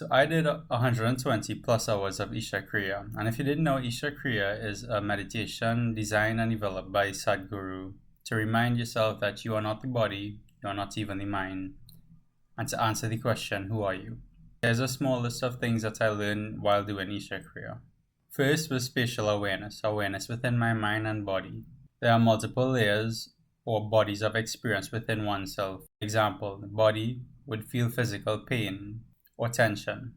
So I did 120 plus hours of Isha Kriya. And if you didn't know, Isha Kriya is a meditation designed and developed by Sadhguru to remind yourself that you are not the body, you are not even the mind, and to answer the question, who are you? There's a small list of things that I learned while doing Isha Kriya. First was spatial awareness, awareness within my mind and body. There are multiple layers or bodies of experience within oneself. For example, the body would feel physical pain or tension.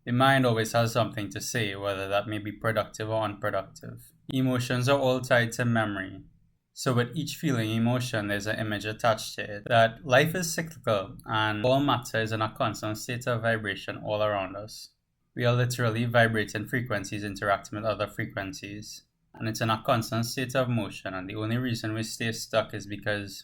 The mind always has something to say, whether that may be productive or unproductive. Emotions are all tied to memory. So with each feeling, emotion, there's an image attached to it. That life is cyclical and all matter is in a constant state of vibration all around us. We are literally vibrating frequencies interacting with other frequencies. And it's in a constant state of motion, and the only reason we stay stuck is because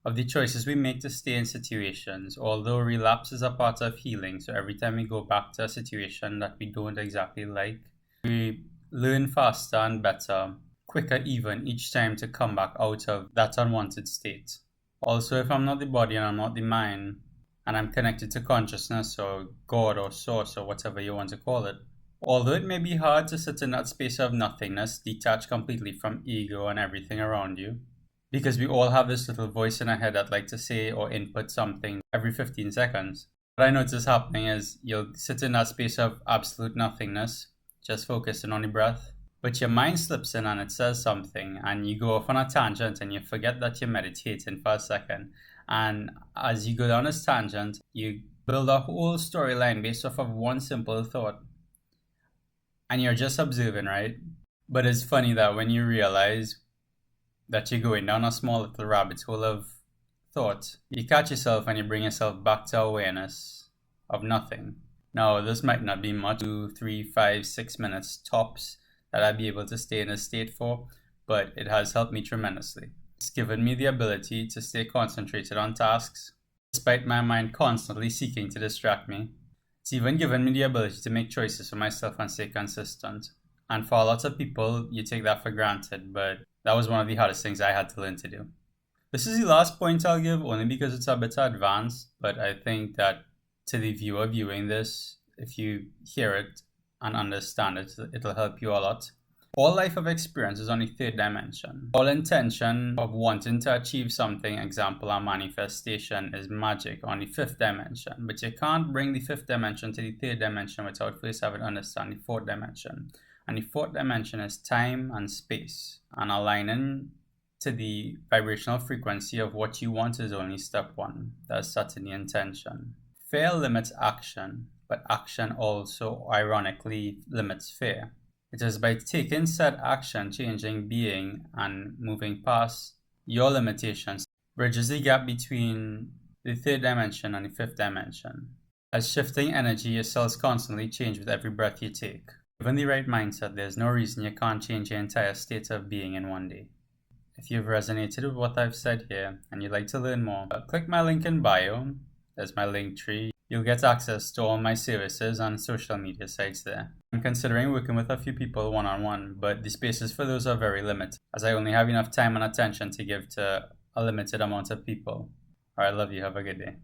of the choices we make to stay in situations. Although relapse is a part of healing, so every time we go back to a situation that we don't exactly like, we learn faster and better, quicker even, each time to come back out of that unwanted state. Also, if I'm not the body and I'm not the mind, and I'm connected to consciousness or God or source or whatever you want to call it, although it may be hard to sit in that space of nothingness, detached completely from ego and everything around you, because we all have this little voice in our head that like to say or input something every 15 seconds. What I notice happening is you'll sit in that space of absolute nothingness, just focusing on the breath, but your mind slips in and it says something, and you go off on a tangent and you forget that you're meditating for a second. And as you go down this tangent, you build a whole storyline based off of one simple thought. And you're just observing, right? But it's funny that when you realize that you're going down a small little rabbit hole of thought, you catch yourself and you bring yourself back to awareness of nothing. Now, this might not be much, 2, 3, 5, 6 minutes tops that I'd be able to stay in a state for, but it has helped me tremendously. It's given me the ability to stay concentrated on tasks, despite my mind constantly seeking to distract me. It's even given me the ability to make choices for myself and stay consistent. And for a lot of people, you take that for granted, but that was one of the hardest things I had to learn to do. This is the last point I'll give, only because it's a bit advanced, but I think that to the viewer viewing this, if you hear it and understand it, it'll help you a lot. All life of experience is on the third dimension. All intention of wanting to achieve something, example, a manifestation, is magic on the fifth dimension. But you can't bring the fifth dimension to the third dimension without first having to understand the fourth dimension. And the fourth dimension is time and space. And aligning to the vibrational frequency of what you want is only step one. That's setting the intention. Fear limits action, but action also ironically limits fear. It is by taking said action, changing being, and moving past your limitations, bridges the gap between the third dimension and the fifth dimension. As shifting energy, your cells constantly change with every breath you take. Given the right mindset, there's no reason you can't change your entire state of being in one day. If you've resonated with what I've said here and you'd like to learn more, click my link in bio. There's my link tree. You'll get access to all my services and social media sites there. I'm considering working with a few people one-on-one, but the spaces for those are very limited, as I only have enough time and attention to give to a limited amount of people. Alright, love you. Have a good day.